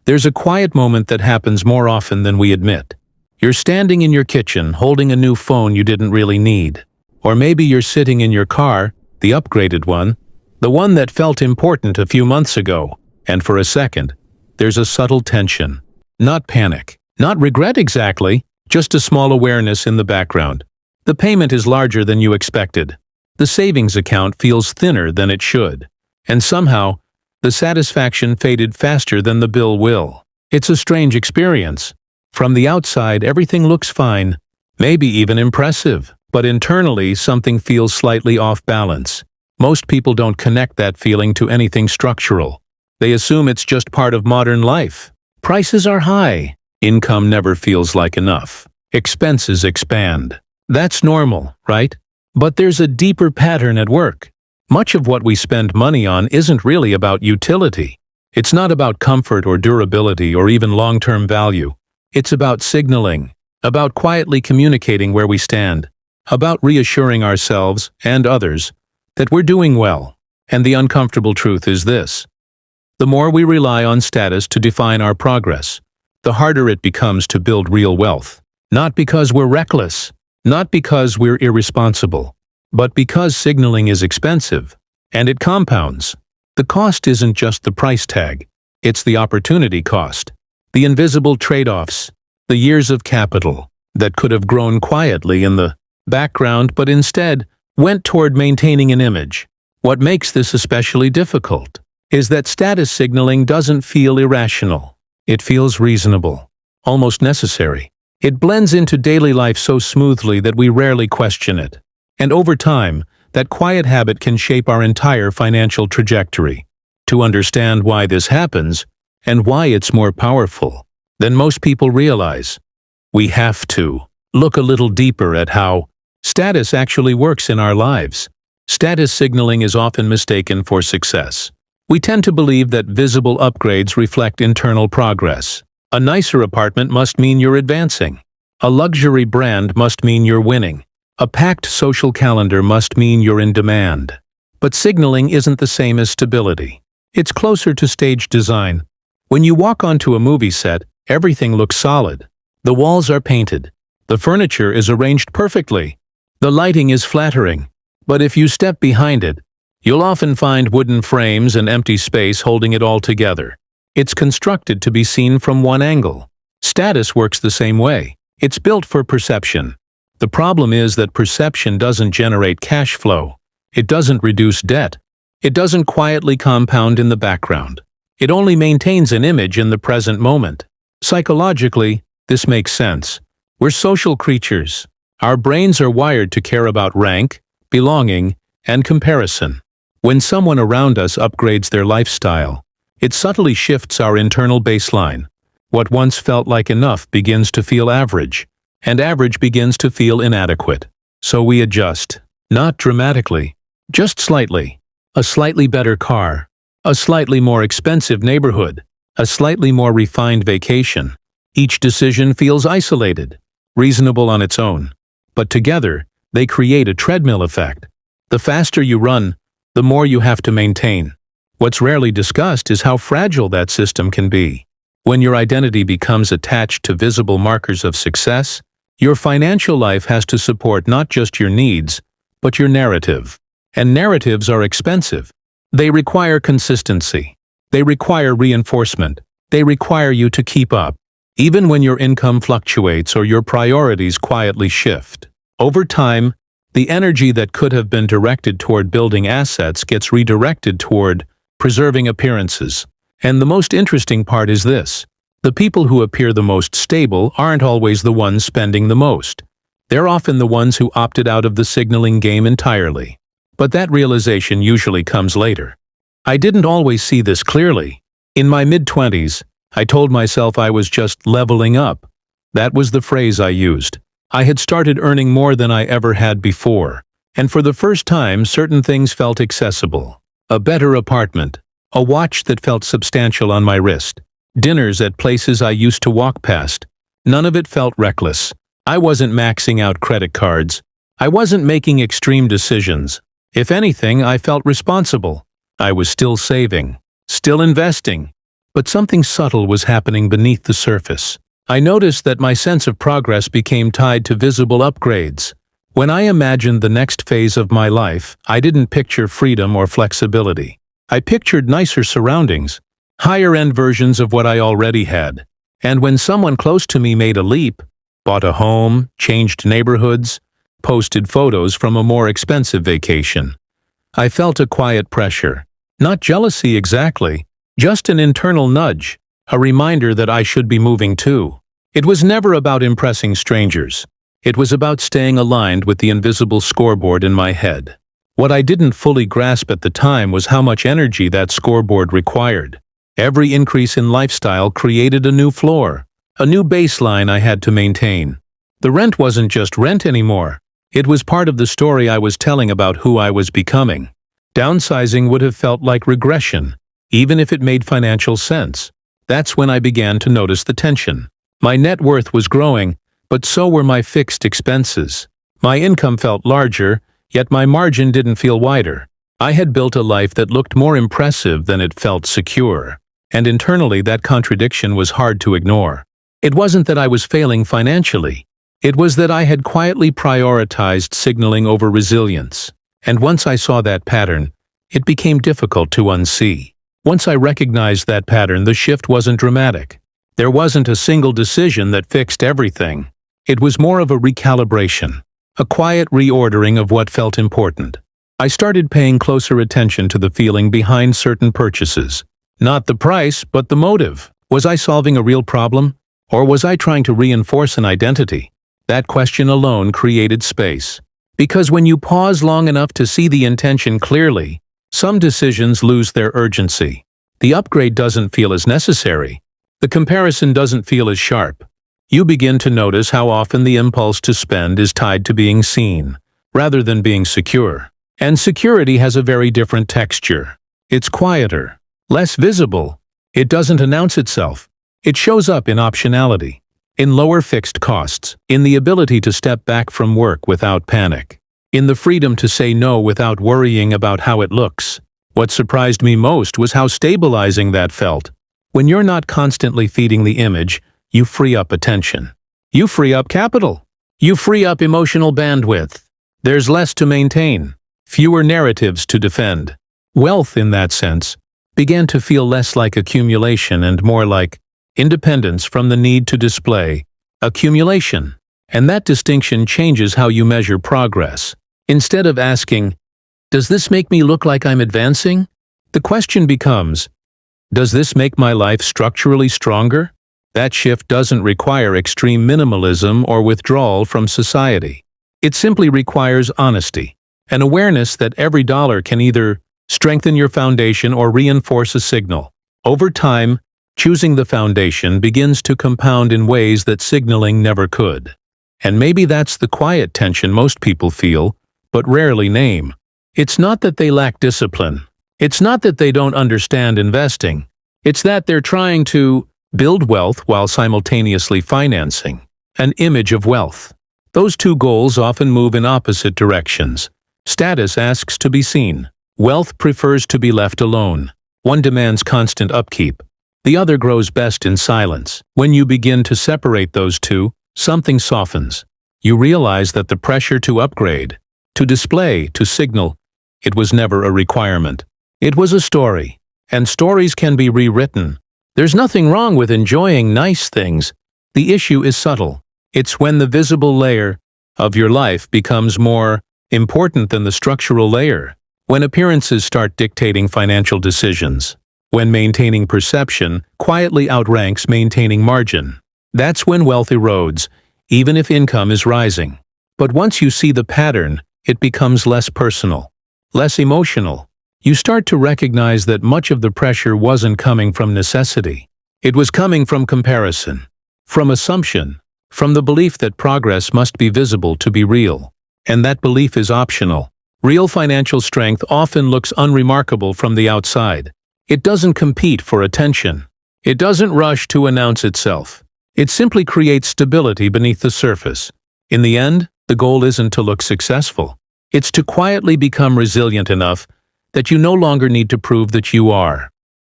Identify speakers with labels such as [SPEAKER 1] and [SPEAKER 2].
[SPEAKER 1] There's a quiet moment that happens more often than we admit. You're standing in your kitchen holding a new phone you didn't really need. Or maybe you're sitting in your car, the upgraded one, the one that felt important a few months ago, and for a second, there's a subtle tension. Not panic, not regret exactly, just a small awareness in the background. The payment is larger than you expected. The savings account feels thinner than it should. And somehow, the satisfaction faded faster than the bill will. It's a strange experience. From the outside, everything looks fine, maybe even impressive, but internally something feels slightly off balance. Most people don't connect that feeling to anything structural. They assume it's just part of modern life. Prices are high. Income never feels like enough. Expenses expand. That's normal, right? But there's a deeper pattern at work. Much of what we spend money on isn't really about utility. It's not about comfort or durability or even long-term value. It's about signaling, about quietly communicating where we stand, about reassuring ourselves and others that we're doing well. And the uncomfortable truth is this: the more we rely on status to define our progress, the harder it becomes to build real wealth. Not because we're reckless, not because we're irresponsible, but because signaling is expensive, and it compounds. The cost isn't just the price tag, it's the opportunity cost. The invisible trade-offs, the years of capital that could have grown quietly in the background but instead went toward maintaining an image. What makes this especially difficult is that status signaling doesn't feel irrational. It feels reasonable, almost necessary. It blends into daily life so smoothly that we rarely question it. And over time, that quiet habit can shape our entire financial trajectory. To understand why this happens, and why it's more powerful than most people realize, we have to look a little deeper at how status actually works in our lives. Status signaling is often mistaken for success. We tend to believe that visible upgrades reflect internal progress. A nicer apartment must mean you're advancing. A luxury brand must mean you're winning. A packed social calendar must mean you're in demand. But signaling isn't the same as stability. It's closer to stage design. When you walk onto a movie set, everything looks solid. The walls are painted. The furniture is arranged perfectly. The lighting is flattering. But if you step behind it, you'll often find wooden frames and empty space holding it all together. It's constructed to be seen from one angle. Status works the same way. It's built for perception. The problem is that perception doesn't generate cash flow. It doesn't reduce debt. It doesn't quietly compound in the background. It only maintains an image in the present moment. Psychologically, this makes sense. We're social creatures. Our brains are wired to care about rank, belonging, and comparison. When someone around us upgrades their lifestyle, it subtly shifts our internal baseline. What once felt like enough begins to feel average, and average begins to feel inadequate. So we adjust. Not dramatically, just slightly. A slightly better car, a slightly more expensive neighborhood, a slightly more refined vacation. Each decision feels isolated, reasonable on its own. But together, they create a treadmill effect. The faster you run, the more you have to maintain. What's rarely discussed is how fragile that system can be. When your identity becomes attached to visible markers of success, your financial life has to support not just your needs, but your narrative. And narratives are expensive. They require consistency. They require reinforcement. They require you to keep up, even when your income fluctuates or your priorities quietly shift. Over time, the energy that could have been directed toward building assets gets redirected toward preserving appearances. And the most interesting part is this: the people who appear the most stable aren't always the ones spending the most. They're often the ones who opted out of the signaling game entirely. But that realization usually comes later. I didn't always see this clearly. In my mid-20s, I told myself I was just leveling up. That was the phrase I used. I had started earning more than I ever had before, and for the first time certain things felt accessible. A better apartment, a watch that felt substantial on my wrist, dinners at places I used to walk past. None of it felt reckless. I wasn't maxing out credit cards. I wasn't making extreme decisions. If anything, I felt responsible. I was still saving, still investing, But something subtle was happening beneath the surface. I noticed that my sense of progress became tied to visible upgrades. When I imagined the next phase of my life, I didn't picture freedom or flexibility. I pictured nicer surroundings, higher-end versions of what I already had. And when someone close to me made a leap, bought a home, changed neighborhoods, posted photos from a more expensive vacation, I felt a quiet pressure. Not jealousy exactly, just an internal nudge, a reminder that I should be moving too. It was never about impressing strangers. It was about staying aligned with the invisible scoreboard in my head. What I didn't fully grasp at the time was how much energy that scoreboard required. Every increase in lifestyle created a new floor, a new baseline I had to maintain. The rent wasn't just rent anymore. It was part of the story I was telling about who I was becoming. Downsizing would have felt like regression, even if it made financial sense. That's when I began to notice the tension. My net worth was growing, but so were my fixed expenses. My income felt larger, yet my margin didn't feel wider. I had built a life that looked more impressive than it felt secure, and internally that contradiction was hard to ignore. It wasn't that I was failing financially. It was that I had quietly prioritized signaling over resilience. And once I saw that pattern, it became difficult to unsee. Once I recognized that pattern, the shift wasn't dramatic. There wasn't a single decision that fixed everything. It was more of a recalibration, a quiet reordering of what felt important. I started paying closer attention to the feeling behind certain purchases. Not the price, but the motive. Was I solving a real problem? Or was I trying to reinforce an identity? That question alone created space. Because when you pause long enough to see the intention clearly, some decisions lose their urgency. The upgrade doesn't feel as necessary. The comparison doesn't feel as sharp. You begin to notice how often the impulse to spend is tied to being seen, rather than being secure. And security has a very different texture. It's quieter, less visible. It doesn't announce itself. It shows up in optionality, in lower fixed costs, in the ability to step back from work without panic, in the freedom to say no without worrying about how it looks. What surprised me most was how stabilizing that felt. When you're not constantly feeding the image, you free up attention. You free up capital. You free up emotional bandwidth. There's less to maintain, fewer narratives to defend. Wealth, in that sense, began to feel less like accumulation and more like independence from the need to display. Accumulation. And that distinction changes how you measure progress. Instead of asking, "Does this make me look like I'm advancing?" the question becomes, "Does this make my life structurally stronger?" That shift doesn't require extreme minimalism or withdrawal from society. It simply requires honesty, an awareness that every dollar can either strengthen your foundation or reinforce a signal. Over time, choosing the foundation begins to compound in ways that signaling never could. And maybe that's the quiet tension most people feel, but rarely name. It's not that they lack discipline. It's not that they don't understand investing. It's that they're trying to build wealth while simultaneously financing an image of wealth. Those two goals often move in opposite directions. Status asks to be seen. Wealth prefers to be left alone. One demands constant upkeep. The other grows best in silence. When you begin to separate those two, something softens. You realize that the pressure to upgrade, to display, to signal, it was never a requirement. It was a story. And stories can be rewritten. There's nothing wrong with enjoying nice things. The issue is subtle. It's when the visible layer of your life becomes more important than the structural layer. When appearances start dictating financial decisions. When maintaining perception quietly outranks maintaining margin. That's when wealth erodes, even if income is rising. But once you see the pattern, it becomes less personal, less emotional. You start to recognize that much of the pressure wasn't coming from necessity. It was coming from comparison, from assumption, from the belief that progress must be visible to be real. And that belief is optional. Real financial strength often looks unremarkable from the outside. It doesn't compete for attention. It doesn't rush to announce itself. It simply creates stability beneath the surface. In the end, the goal isn't to look successful. It's to quietly become resilient enough that you no longer need to prove that you are.